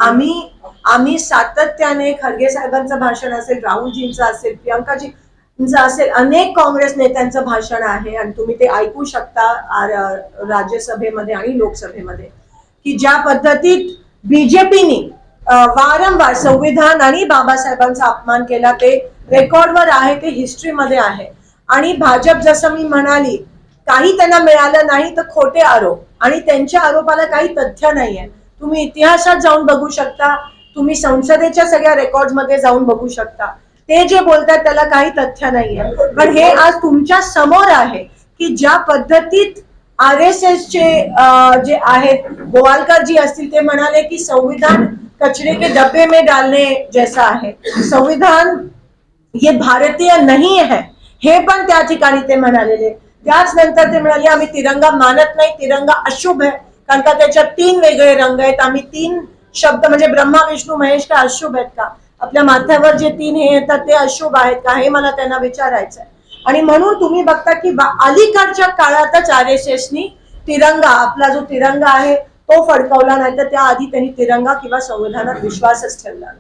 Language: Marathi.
आम्ही आम्ही सातत्याने खरगे साहेबांचं भाषण असेल, राहुलजींचं असेल, प्रियंकाजींचं असेल, अनेक काँग्रेस नेत्यांचं भाषण आहे आणि तुम्ही ते ऐकू शकता राज्यसभेमध्ये आणि लोकसभेमध्ये, की ज्या पद्धतीत बीजेपीने वारंवार संविधान आणि बाबासाहेबांचा अपमान केला ते रेकॉर्डवर आहे, ते हिस्ट्रीमध्ये आहे. आणि भाजप जसं मी म्हणाली, काही त्यांना मिळालं नाही तर खोटे आरोप, आणि त्यांच्या आरोपाला काही तथ्य नाहीये. तुम्ही इतिहासात जाऊन बघू शकता, तुम्ही संसदेच्या सगळ्या रेकॉर्ड मध्ये जाऊन बघू शकता, ते जे बोलतात त्याला काही तथ्य नाहीये. पण हे आज तुमच्या समोर आहे की ज्या पद्धतीत आर एस एस चे जे आहेत, गोवालकर जी असतील, ते म्हणाले की संविधान कचरे के डब्बे में डालने जैसा आहे, संविधान ये भारतीय नहीं है, हे पण त्या ठिकाणी ते म्हणालेले. त्याच नंतर ते म्हणाले आम्ही तिरंगा मानत नाही, तिरंगा अशुभ आहे, कारण का त्याच्यात 3 वेगळे रंग आहेत. आम्ही 3 शब्द म्हणजे ब्रह्मा विष्णू महेश का अशुभ आहेत का? आपल्या माथ्यावर जे 3 हे येतात ते अशुभ आहेत का, हे मला त्यांना विचारायचं आहे. आणि म्हणून तुम्ही बघता की अलीकडच्या काळातच आर एस एसनी तिरंगा, आपला जो तिरंगा आहे तो फडकवला, नाही तर त्याआधी त्यांनी तिरंगा किंवा संविधानात विश्वासच ठेवला.